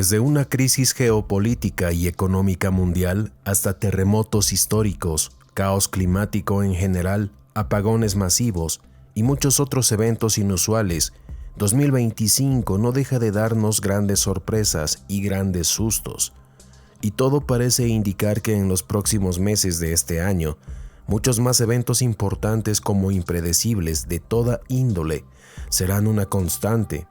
Desde una crisis geopolítica y económica mundial hasta terremotos históricos, caos climático en general, apagones masivos y muchos otros eventos inusuales, 2025 no deja de darnos grandes sorpresas y grandes sustos. Y todo parece indicar que en los próximos meses de este año, muchos más eventos importantes como impredecibles de toda índole serán una constante.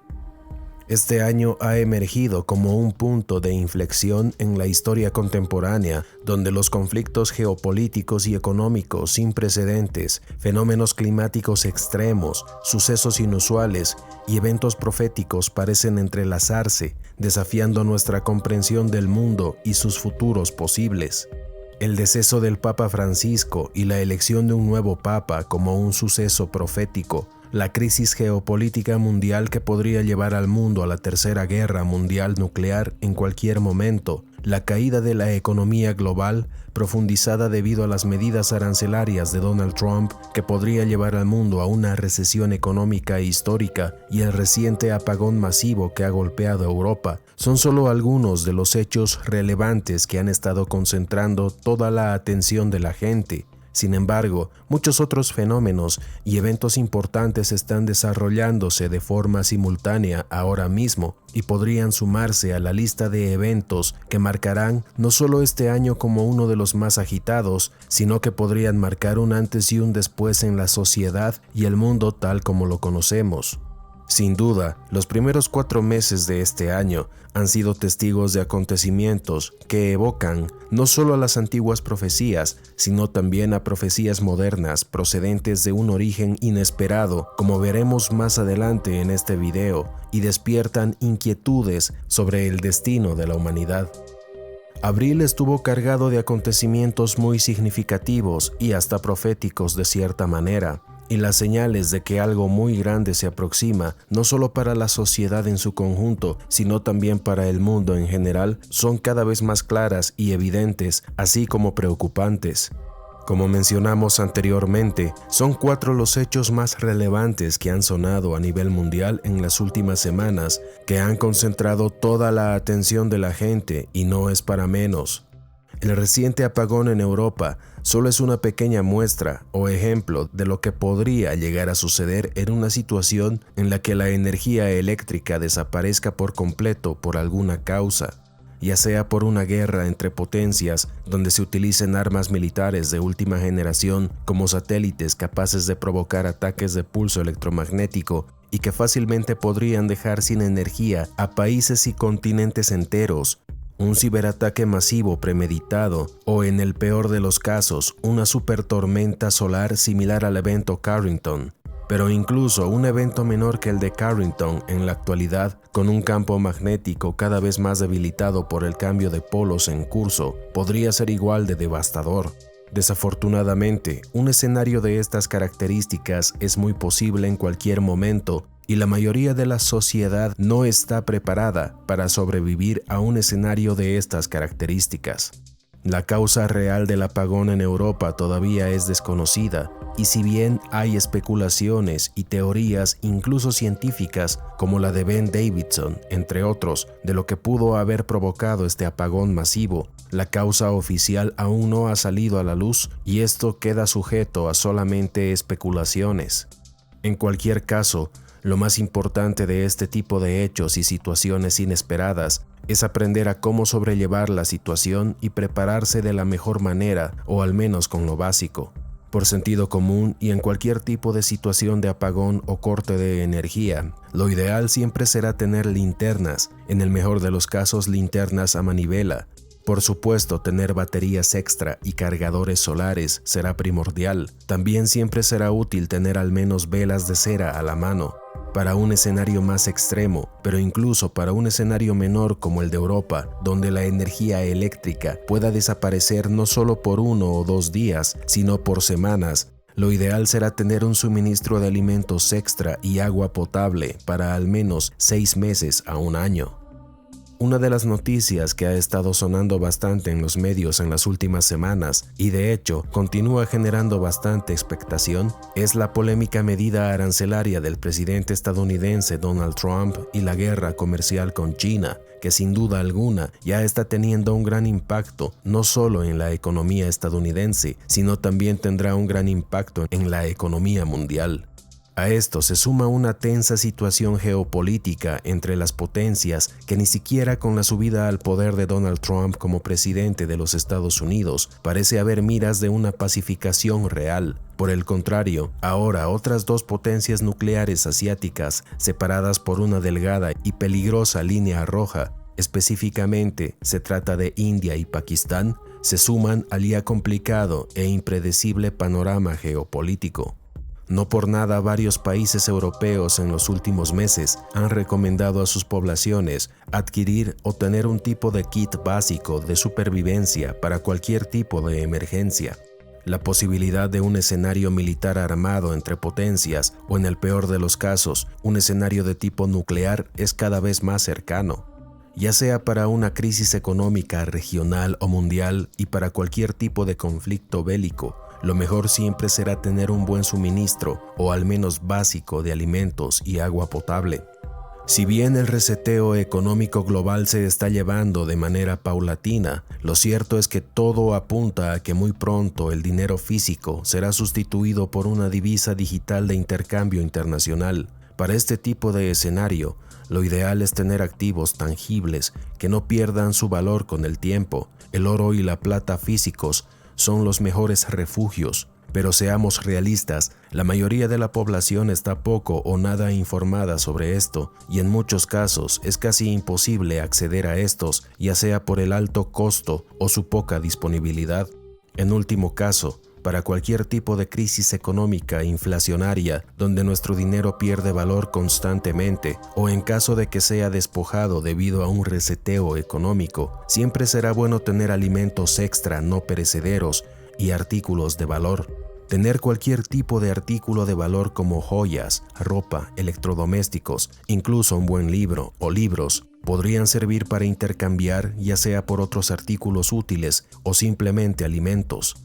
Este año ha emergido como un punto de inflexión en la historia contemporánea, donde los conflictos geopolíticos y económicos sin precedentes, fenómenos climáticos extremos, sucesos inusuales y eventos proféticos parecen entrelazarse, desafiando nuestra comprensión del mundo y sus futuros posibles. El deceso del Papa Francisco y la elección de un nuevo Papa como un suceso profético, la crisis geopolítica mundial que podría llevar al mundo a la Tercera Guerra Mundial nuclear en cualquier momento, la caída de la economía global profundizada debido a las medidas arancelarias de Donald Trump que podría llevar al mundo a una recesión económica histórica y el reciente apagón masivo que ha golpeado a Europa, son solo algunos de los hechos relevantes que han estado concentrando toda la atención de la gente. Sin embargo, muchos otros fenómenos y eventos importantes están desarrollándose de forma simultánea ahora mismo y podrían sumarse a la lista de eventos que marcarán no solo este año como uno de los más agitados, sino que podrían marcar un antes y un después en la sociedad y el mundo tal como lo conocemos. Sin duda, los primeros 4 meses de este año han sido testigos de acontecimientos que evocan no solo a las antiguas profecías, sino también a profecías modernas procedentes de un origen inesperado, como veremos más adelante en este video, y despiertan inquietudes sobre el destino de la humanidad. Abril estuvo cargado de acontecimientos muy significativos y hasta proféticos de cierta manera. Y las señales de que algo muy grande se aproxima, no solo para la sociedad en su conjunto, sino también para el mundo en general, son cada vez más claras y evidentes, así como preocupantes. Como mencionamos anteriormente, son 4 los hechos más relevantes que han sonado a nivel mundial en las últimas semanas, que han concentrado toda la atención de la gente, y no es para menos. El reciente apagón en Europa solo es una pequeña muestra o ejemplo de lo que podría llegar a suceder en una situación en la que la energía eléctrica desaparezca por completo por alguna causa, ya sea por una guerra entre potencias donde se utilicen armas militares de última generación como satélites capaces de provocar ataques de pulso electromagnético y que fácilmente podrían dejar sin energía a países y continentes enteros, un ciberataque masivo premeditado o, en el peor de los casos, una supertormenta solar similar al evento Carrington. Pero incluso un evento menor que el de Carrington en la actualidad, con un campo magnético cada vez más debilitado por el cambio de polos en curso, podría ser igual de devastador. Desafortunadamente, un escenario de estas características es muy posible en cualquier momento, y la mayoría de la sociedad no está preparada para sobrevivir a un escenario de estas características. La causa real del apagón en Europa todavía es desconocida, y si bien hay especulaciones y teorías incluso científicas como la de Ben Davidson, entre otros, de lo que pudo haber provocado este apagón masivo, la causa oficial aún no ha salido a la luz y esto queda sujeto a solamente especulaciones. En cualquier caso, lo más importante de este tipo de hechos y situaciones inesperadas es aprender a cómo sobrellevar la situación y prepararse de la mejor manera, o al menos con lo básico. Por sentido común y en cualquier tipo de situación de apagón o corte de energía, lo ideal siempre será tener linternas, en el mejor de los casos linternas a manivela. Por supuesto, tener baterías extra y cargadores solares será primordial. También siempre será útil tener al menos velas de cera a la mano. Para un escenario más extremo, pero incluso para un escenario menor como el de Europa, donde la energía eléctrica pueda desaparecer no solo por 1 o 2 días, sino por semanas, lo ideal será tener un suministro de alimentos extra y agua potable para al menos 6 meses a 1 año. Una de las noticias que ha estado sonando bastante en los medios en las últimas semanas y de hecho continúa generando bastante expectación es la polémica medida arancelaria del presidente estadounidense Donald Trump y la guerra comercial con China, que sin duda alguna ya está teniendo un gran impacto no solo en la economía estadounidense, sino también tendrá un gran impacto en la economía mundial. A esto se suma una tensa situación geopolítica entre las potencias que ni siquiera con la subida al poder de Donald Trump como presidente de los Estados Unidos parece haber miras de una pacificación real. Por el contrario, ahora otras dos potencias nucleares asiáticas, separadas por una delgada y peligrosa línea roja, específicamente se trata de India y Pakistán, se suman al ya complicado e impredecible panorama geopolítico. No por nada varios países europeos en los últimos meses han recomendado a sus poblaciones adquirir o tener un tipo de kit básico de supervivencia para cualquier tipo de emergencia. La posibilidad de un escenario militar armado entre potencias o, en el peor de los casos, un escenario de tipo nuclear es cada vez más cercano. Ya sea para una crisis económica regional o mundial y para cualquier tipo de conflicto bélico, lo mejor siempre será tener un buen suministro, o al menos básico, de alimentos y agua potable. Si bien el reseteo económico global se está llevando de manera paulatina, lo cierto es que todo apunta a que muy pronto el dinero físico será sustituido por una divisa digital de intercambio internacional. Para este tipo de escenario, lo ideal es tener activos tangibles que no pierdan su valor con el tiempo. El oro y la plata físicos son los mejores refugios, pero seamos realistas, la mayoría de la población está poco o nada informada sobre esto, y en muchos casos es casi imposible acceder a estos, ya sea por el alto costo o su poca disponibilidad. En último caso, para cualquier tipo de crisis económica inflacionaria donde nuestro dinero pierde valor constantemente, o en caso de que sea despojado debido a un reseteo económico, siempre será bueno tener alimentos extra no perecederos y artículos de valor. Tener cualquier tipo de artículo de valor como joyas, ropa, electrodomésticos, incluso un buen libro o libros, podrían servir para intercambiar, ya sea por otros artículos útiles o simplemente alimentos.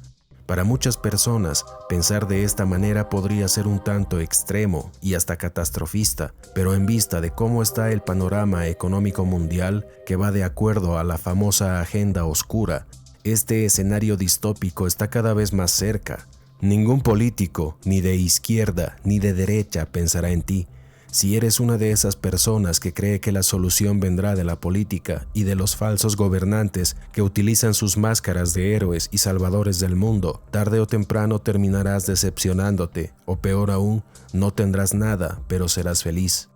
Para muchas personas, pensar de esta manera podría ser un tanto extremo y hasta catastrofista, pero en vista de cómo está el panorama económico mundial, que va de acuerdo a la famosa agenda oscura, este escenario distópico está cada vez más cerca. Ningún político, ni de izquierda ni de derecha, pensará en ti. Si eres una de esas personas que cree que la solución vendrá de la política y de los falsos gobernantes que utilizan sus máscaras de héroes y salvadores del mundo, tarde o temprano terminarás decepcionándote, o peor aún, no tendrás nada, pero serás feliz.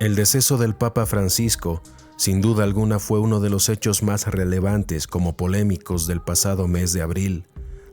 El deceso del Papa Francisco, sin duda alguna, fue uno de los hechos más relevantes como polémicos del pasado mes de abril,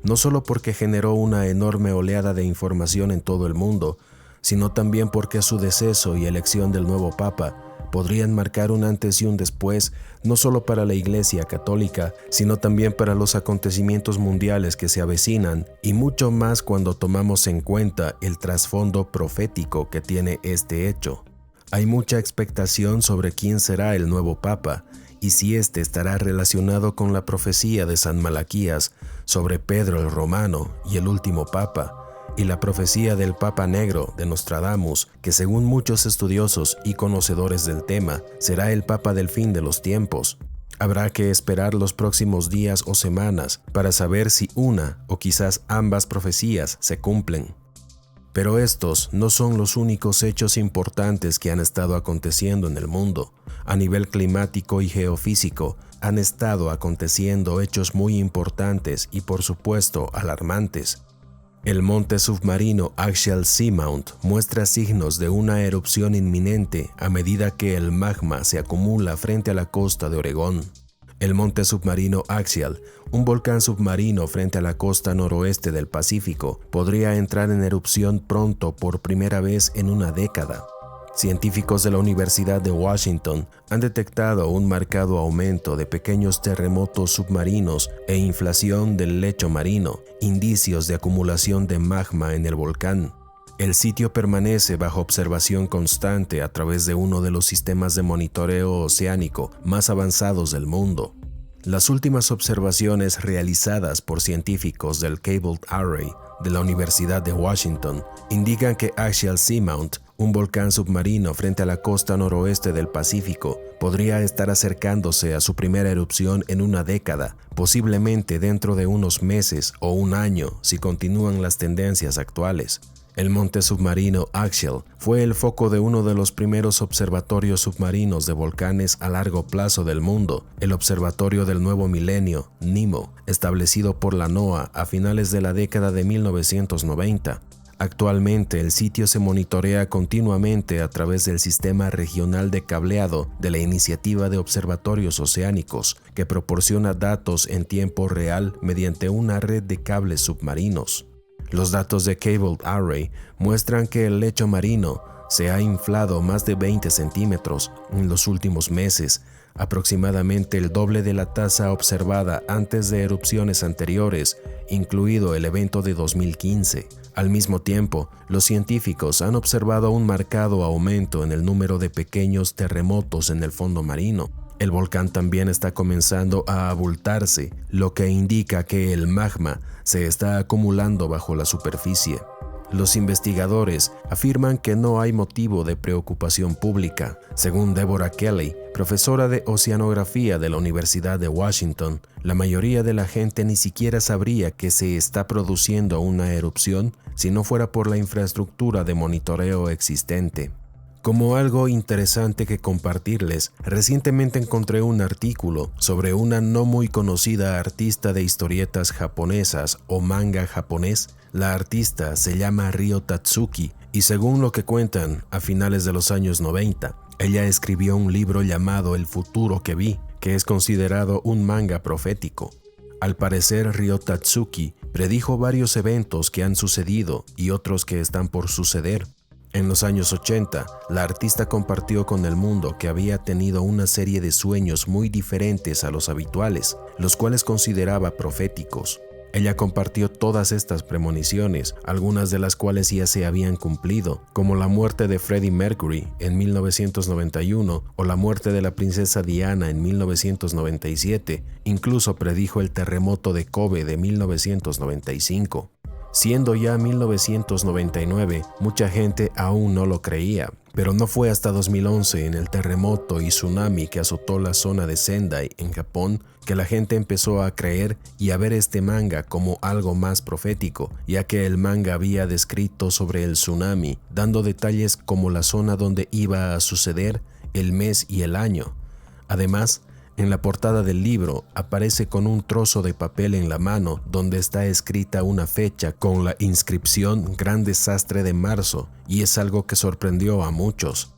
no solo porque generó una enorme oleada de información en todo el mundo, sino también porque su deceso y elección del nuevo Papa podrían marcar un antes y un después, no solo para la Iglesia Católica, sino también para los acontecimientos mundiales que se avecinan, y mucho más cuando tomamos en cuenta el trasfondo profético que tiene este hecho. Hay mucha expectación sobre quién será el nuevo Papa, y si éste estará relacionado con la profecía de San Malaquías sobre Pedro el Romano y el último Papa, y la profecía del Papa Negro de Nostradamus, que según muchos estudiosos y conocedores del tema, será el Papa del fin de los tiempos. Habrá que esperar los próximos días o semanas para saber si una o quizás ambas profecías se cumplen. Pero estos no son los únicos hechos importantes que han estado aconteciendo en el mundo. A nivel climático y geofísico, han estado aconteciendo hechos muy importantes y, por supuesto, alarmantes. El monte submarino Axial Seamount muestra signos de una erupción inminente a medida que el magma se acumula frente a la costa de Oregón. El monte submarino Axial, un volcán submarino frente a la costa noroeste del Pacífico, podría entrar en erupción pronto por primera vez en una década. Científicos de la Universidad de Washington han detectado un marcado aumento de pequeños terremotos submarinos e inflación del lecho marino, indicios de acumulación de magma en el volcán. El sitio permanece bajo observación constante a través de uno de los sistemas de monitoreo oceánico más avanzados del mundo. Las últimas observaciones realizadas por científicos del Cable Array de la Universidad de Washington indican que Axial Seamount, Un volcán submarino frente a la costa noroeste del Pacífico podría estar acercándose a su primera erupción en una década, posiblemente dentro de unos meses o un año si continúan las tendencias actuales. El monte submarino Axial fue el foco de uno de los primeros observatorios submarinos de volcanes a largo plazo del mundo, el Observatorio del Nuevo Milenio, NIMO, establecido por la NOAA a finales de la década de 1990. Actualmente el sitio se monitorea continuamente a través del Sistema Regional de Cableado de la Iniciativa de Observatorios Oceánicos, que proporciona datos en tiempo real mediante una red de cables submarinos. Los datos de Cable Array muestran que el lecho marino se ha inflado más de 20 centímetros en los últimos meses, aproximadamente el doble de la tasa observada antes de erupciones anteriores, incluido el evento de 2015. Al mismo tiempo, los científicos han observado un marcado aumento en el número de pequeños terremotos en el fondo marino. El volcán también está comenzando a abultarse, lo que indica que el magma se está acumulando bajo la superficie. Los investigadores afirman que no hay motivo de preocupación pública. Según Deborah Kelly, profesora de oceanografía de la Universidad de Washington, la mayoría de la gente ni siquiera sabría que se está produciendo una erupción si no fuera por la infraestructura de monitoreo existente. Como algo interesante que compartirles, recientemente encontré un artículo sobre una no muy conocida artista de historietas japonesas o manga japonés. La artista se llama Ryo Tatsuki y según lo que cuentan, a finales de los años 90, ella escribió un libro llamado El futuro que vi, que es considerado un manga profético. Al parecer, Ryo Tatsuki predijo varios eventos que han sucedido y otros que están por suceder. En los años 80, la artista compartió con el mundo que había tenido una serie de sueños muy diferentes a los habituales, los cuales consideraba proféticos. Ella compartió todas estas premoniciones, algunas de las cuales ya se habían cumplido, como la muerte de Freddie Mercury en 1991 o la muerte de la princesa Diana en 1997. Incluso predijo el terremoto de Kobe de 1995. Siendo ya 1999, mucha gente aún no lo creía, pero no fue hasta 2011 en el terremoto y tsunami que azotó la zona de Sendai, en Japón, que la gente empezó a creer y a ver este manga como algo más profético, ya que el manga había descrito sobre el tsunami, dando detalles como la zona donde iba a suceder, el mes y el año. Además, en la portada del libro aparece con un trozo de papel en la mano donde está escrita una fecha con la inscripción Gran Desastre de Marzo, y es algo que sorprendió a muchos.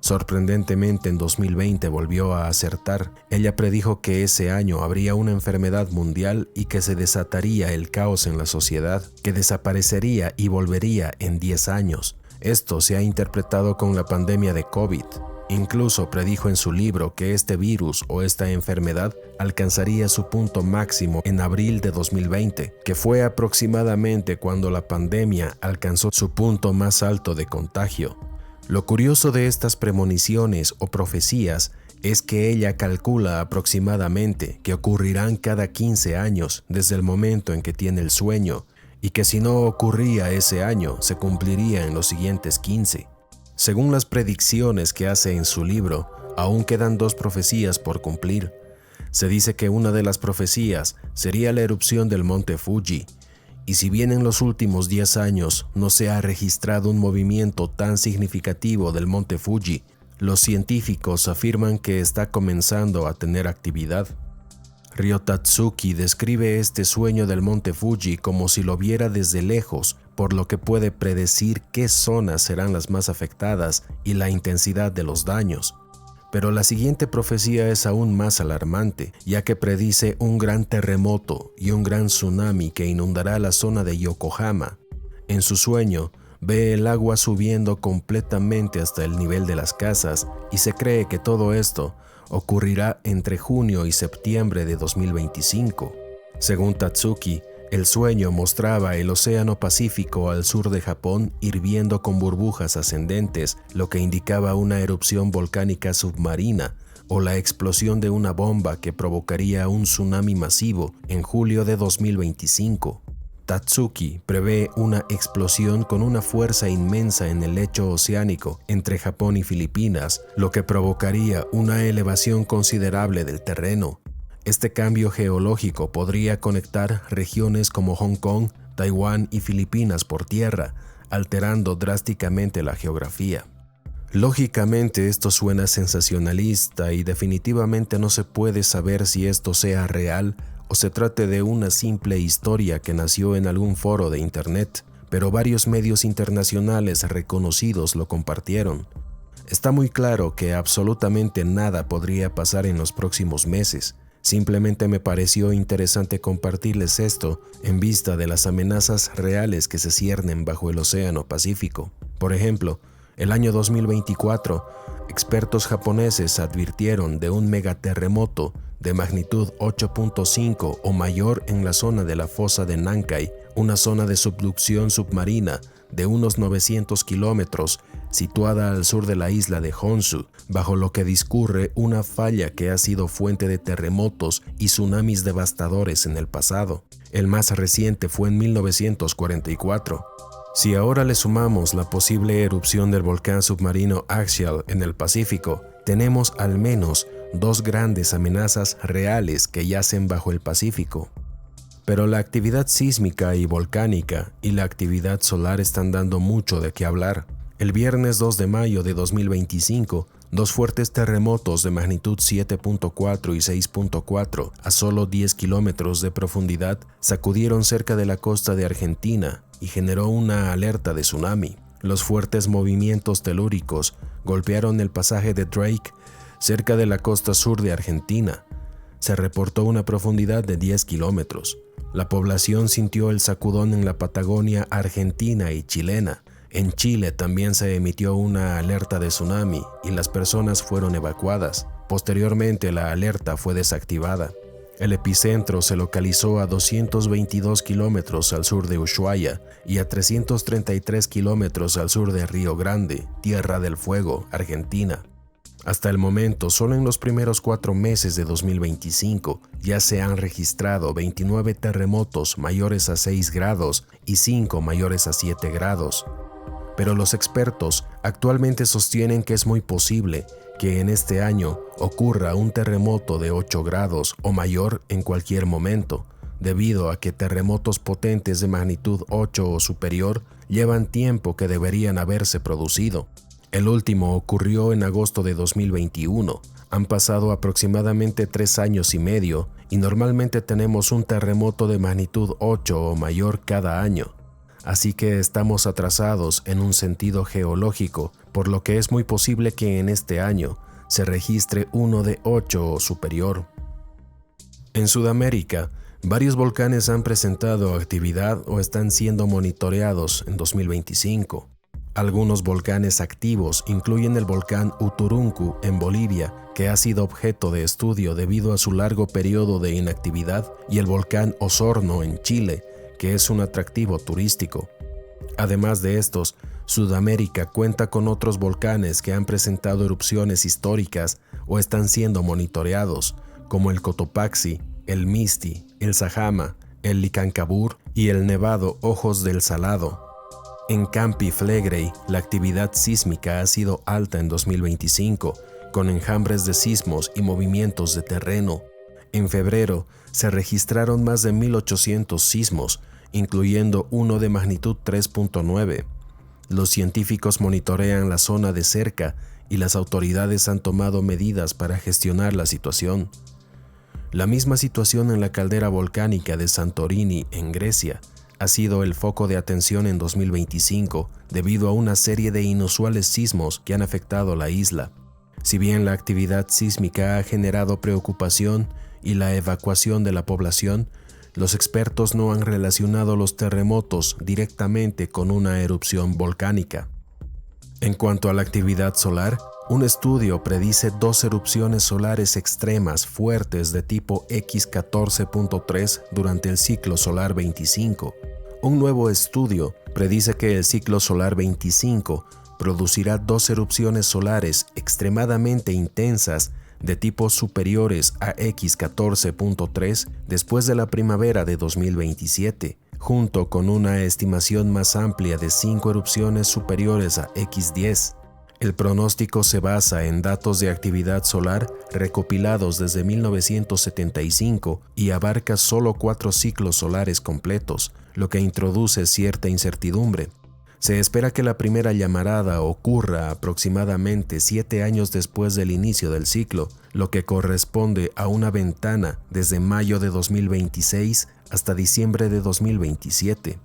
Sorprendentemente, en 2020 volvió a acertar. Ella predijo que ese año habría una enfermedad mundial y que se desataría el caos en la sociedad, que desaparecería y volvería en 10 años. Esto se ha interpretado con la pandemia de COVID. Incluso predijo en su libro que este virus o esta enfermedad alcanzaría su punto máximo en abril de 2020, que fue aproximadamente cuando la pandemia alcanzó su punto más alto de contagio. Lo curioso de estas premoniciones o profecías es que ella calcula aproximadamente que ocurrirán cada 15 años desde el momento en que tiene el sueño, y que si no ocurría ese año, se cumpliría en los siguientes 15. Según las predicciones que hace en su libro, aún quedan 2 profecías por cumplir. Se dice que una de las profecías sería la erupción del monte Fuji, y si bien en los últimos 10 años no se ha registrado un movimiento tan significativo del monte Fuji, los científicos afirman que está comenzando a tener actividad. Ryo Tatsuki describe este sueño del monte Fuji como si lo viera desde lejos, por lo que puede predecir qué zonas serán las más afectadas y la intensidad de los daños. Pero la siguiente profecía es aún más alarmante, ya que predice un gran terremoto y un gran tsunami que inundará la zona de Yokohama. En su sueño, ve el agua subiendo completamente hasta el nivel de las casas y se cree que todo esto ocurrirá entre junio y septiembre de 2025. Según Tatsuki, el sueño mostraba el Océano Pacífico al sur de Japón hirviendo con burbujas ascendentes, lo que indicaba una erupción volcánica submarina o la explosión de una bomba que provocaría un tsunami masivo en julio de 2025. Tatsuki prevé una explosión con una fuerza inmensa en el lecho oceánico entre Japón y Filipinas, lo que provocaría una elevación considerable del terreno. Este cambio geológico podría conectar regiones como Hong Kong, Taiwán y Filipinas por tierra, alterando drásticamente la geografía. Lógicamente esto suena sensacionalista y definitivamente no se puede saber si esto sea real o se trate de una simple historia que nació en algún foro de internet, pero varios medios internacionales reconocidos lo compartieron. Está muy claro que absolutamente nada podría pasar en los próximos meses. Simplemente me pareció interesante compartirles esto en vista de las amenazas reales que se ciernen bajo el Océano Pacífico. Por ejemplo, el año 2024, expertos japoneses advirtieron de un megaterremoto de magnitud 8.5 o mayor en la zona de la fosa de Nankai, una zona de subducción submarina de unos 900 kilómetros situada al sur de la isla de Honshu, bajo lo que discurre una falla que ha sido fuente de terremotos y tsunamis devastadores en el pasado. El más reciente fue en 1944. Si ahora le sumamos la posible erupción del volcán submarino Axial en el Pacífico, tenemos al menos dos grandes amenazas reales que yacen bajo el Pacífico. Pero la actividad sísmica y volcánica y la actividad solar están dando mucho de qué hablar. El viernes 2 de mayo de 2025, dos fuertes terremotos de magnitud 7.4 y 6.4 a solo 10 kilómetros de profundidad sacudieron cerca de la costa de Argentina y generó una alerta de tsunami. Los fuertes movimientos telúricos golpearon el pasaje de Drake cerca de la costa sur de Argentina. Se reportó una profundidad de 10 kilómetros. La población sintió el sacudón en la Patagonia argentina y chilena. En Chile también se emitió una alerta de tsunami y las personas fueron evacuadas. Posteriormente la alerta fue desactivada. El epicentro se localizó a 222 kilómetros al sur de Ushuaia y a 333 kilómetros al sur de Río Grande, Tierra del Fuego, Argentina. Hasta el momento, solo en los primeros 4 meses de 2025, ya se han registrado 29 terremotos mayores a 6 grados y 5 mayores a 7 grados. Pero los expertos actualmente sostienen que es muy posible que en este año ocurra un terremoto de 8 grados o mayor en cualquier momento, debido a que terremotos potentes de magnitud 8 o superior llevan tiempo que deberían haberse producido. El último ocurrió en agosto de 2021. Han pasado aproximadamente 3 años y medio y normalmente tenemos un terremoto de magnitud 8 o mayor cada año. Así que estamos atrasados en un sentido geológico, por lo que es muy posible que en este año se registre uno de 8 o superior. En Sudamérica, varios volcanes han presentado actividad o están siendo monitoreados en 2025. Algunos volcanes activos incluyen el volcán Uturuncu en Bolivia, que ha sido objeto de estudio debido a su largo periodo de inactividad, y el volcán Osorno en Chile, que es un atractivo turístico. Además de estos, Sudamérica cuenta con otros volcanes que han presentado erupciones históricas o están siendo monitoreados, como el Cotopaxi, el Misti, el Sajama, el Licancabur y el nevado Ojos del Salado. En Campi Flegrei, la actividad sísmica ha sido alta en 2025, con enjambres de sismos y movimientos de terreno. En febrero, se registraron más de 1.800 sismos, incluyendo uno de magnitud 3.9. Los científicos monitorean la zona de cerca y las autoridades han tomado medidas para gestionar la situación. La misma situación en la caldera volcánica de Santorini, en Grecia, ha sido el foco de atención en 2025 debido a una serie de inusuales sismos que han afectado la isla. Si bien la actividad sísmica ha generado preocupación y la evacuación de la población, los expertos no han relacionado los terremotos directamente con una erupción volcánica. En cuanto a la actividad solar, un estudio predice 2 erupciones solares extremas fuertes de tipo X14.3 durante el ciclo solar 25. Un nuevo estudio predice que el ciclo solar 25 producirá 2 erupciones solares extremadamente intensas de tipos superiores a X14.3 después de la primavera de 2027, junto con una estimación más amplia de 5 erupciones superiores a X10. El pronóstico se basa en datos de actividad solar recopilados desde 1975 y abarca solo 4 ciclos solares completos, lo que introduce cierta incertidumbre. Se espera que la primera llamarada ocurra aproximadamente 7 años después del inicio del ciclo, lo que corresponde a una ventana desde mayo de 2026 hasta diciembre de 2027.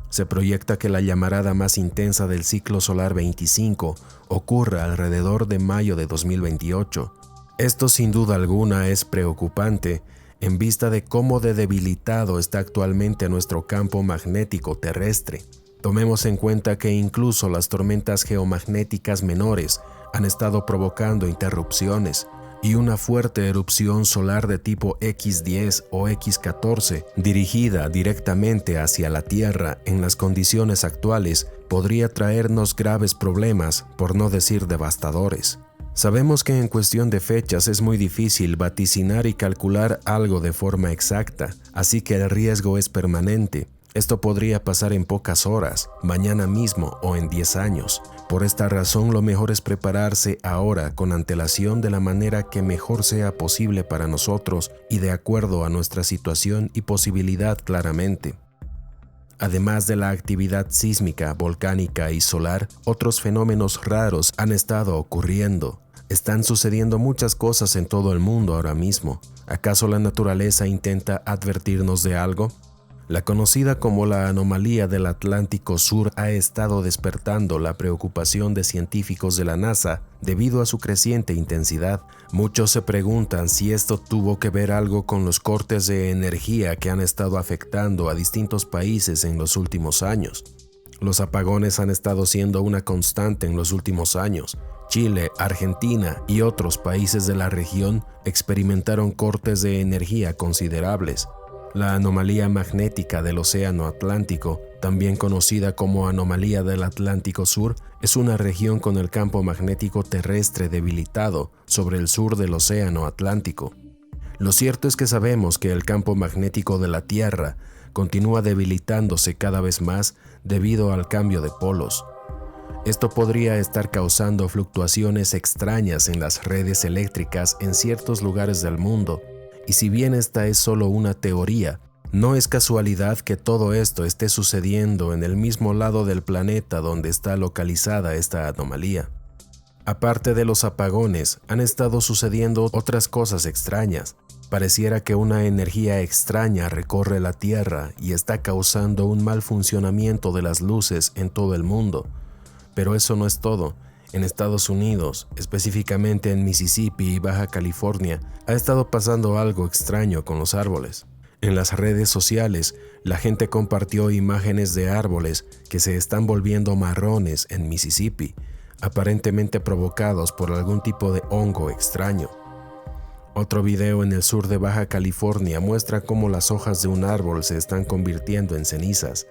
Se proyecta que la llamarada más intensa del ciclo solar 25 ocurra alrededor de mayo de 2028. Esto sin duda alguna es preocupante en vista de cómo de debilitado está actualmente nuestro campo magnético terrestre. Tomemos en cuenta que incluso las tormentas geomagnéticas menores han estado provocando interrupciones, y una fuerte erupción solar de tipo X10 o X14 dirigida directamente hacia la Tierra en las condiciones actuales podría traernos graves problemas, por no decir devastadores. Sabemos que en cuestión de fechas es muy difícil vaticinar y calcular algo de forma exacta, así que el riesgo es permanente. Esto podría pasar en pocas horas, mañana mismo o en 10 años. Por esta razón, lo mejor es prepararse ahora con antelación de la manera que mejor sea posible para nosotros y de acuerdo a nuestra situación y posibilidad claramente. Además de la actividad sísmica, volcánica y solar, otros fenómenos raros han estado ocurriendo. Están sucediendo muchas cosas en todo el mundo ahora mismo. ¿Acaso la naturaleza intenta advertirnos de algo? La conocida como la anomalía del Atlántico Sur ha estado despertando la preocupación de científicos de la NASA debido a su creciente intensidad. Muchos se preguntan si esto tuvo que ver algo con los cortes de energía que han estado afectando a distintos países en los últimos años. Los apagones han estado siendo una constante en los últimos años. Chile, Argentina y otros países de la región experimentaron cortes de energía considerables. La anomalía magnética del Océano Atlántico, también conocida como anomalía del Atlántico Sur, es una región con el campo magnético terrestre debilitado sobre el sur del Océano Atlántico. Lo cierto es que sabemos que el campo magnético de la Tierra continúa debilitándose cada vez más debido al cambio de polos. Esto podría estar causando fluctuaciones extrañas en las redes eléctricas en ciertos lugares del mundo. Y si bien esta es solo una teoría, no es casualidad que todo esto esté sucediendo en el mismo lado del planeta donde está localizada esta anomalía. Aparte de los apagones, han estado sucediendo otras cosas extrañas. Pareciera que una energía extraña recorre la Tierra y está causando un mal funcionamiento de las luces en todo el mundo. Pero eso no es todo. En Estados Unidos, específicamente en Mississippi y Baja California, ha estado pasando algo extraño con los árboles. En las redes sociales, la gente compartió imágenes de árboles que se están volviendo marrones en Mississippi, aparentemente provocados por algún tipo de hongo extraño. Otro video en el sur de Baja California muestra cómo las hojas de un árbol se están convirtiendo en cenizas.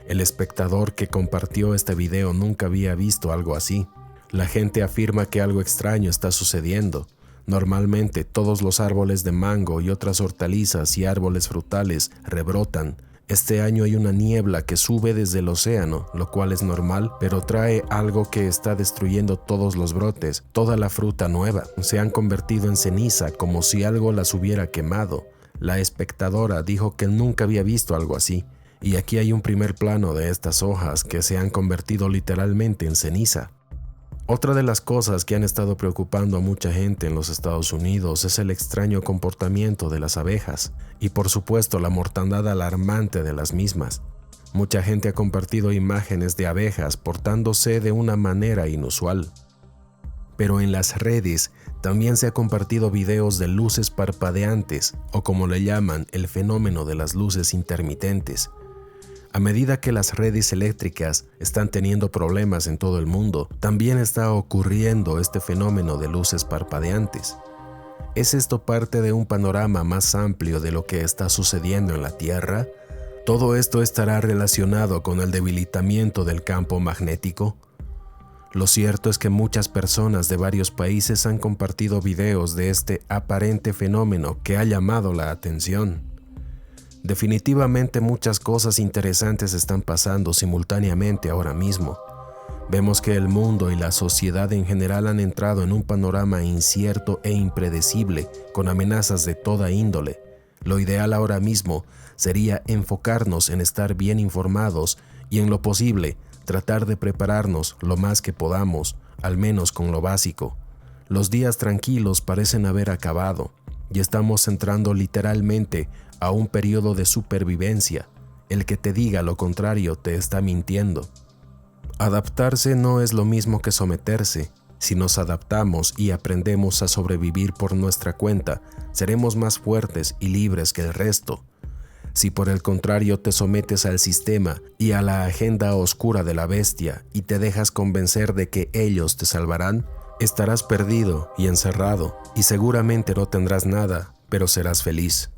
El espectador que compartió este video nunca había visto algo así. La gente afirma que algo extraño está sucediendo. Normalmente todos los árboles de mango y otras hortalizas y árboles frutales rebrotan. Este año hay una niebla que sube desde el océano, lo cual es normal, pero trae algo que está destruyendo todos los brotes. Toda la fruta nueva se han convertido en ceniza como si algo las hubiera quemado. La espectadora dijo que nunca había visto algo así. Y aquí hay un primer plano de estas hojas que se han convertido literalmente en ceniza. Otra de las cosas que han estado preocupando a mucha gente en los Estados Unidos es el extraño comportamiento de las abejas y por supuesto la mortandad alarmante de las mismas. Mucha gente ha compartido imágenes de abejas portándose de una manera inusual. Pero en las redes también se ha compartido videos de luces parpadeantes o como le llaman el fenómeno de las luces intermitentes. A medida que las redes eléctricas están teniendo problemas en todo el mundo, también está ocurriendo este fenómeno de luces parpadeantes. ¿Es esto parte de un panorama más amplio de lo que está sucediendo en la Tierra? ¿Todo esto estará relacionado con el debilitamiento del campo magnético? Lo cierto es que muchas personas de varios países han compartido videos de este aparente fenómeno que ha llamado la atención. Definitivamente muchas cosas interesantes están pasando simultáneamente ahora mismo. Vemos que el mundo y la sociedad en general han entrado en un panorama incierto e impredecible, con amenazas de toda índole. Lo ideal ahora mismo sería enfocarnos en estar bien informados y, en lo posible, tratar de prepararnos lo más que podamos, al menos con lo básico. Los días tranquilos parecen haber acabado y estamos entrando literalmente a un periodo de supervivencia. El que te diga lo contrario te está mintiendo. Adaptarse no es lo mismo que someterse. Si nos adaptamos y aprendemos a sobrevivir por nuestra cuenta, seremos más fuertes y libres que el resto. Si por el contrario te sometes al sistema y a la agenda oscura de la bestia y te dejas convencer de que ellos te salvarán, estarás perdido y encerrado y seguramente no tendrás nada, pero serás feliz.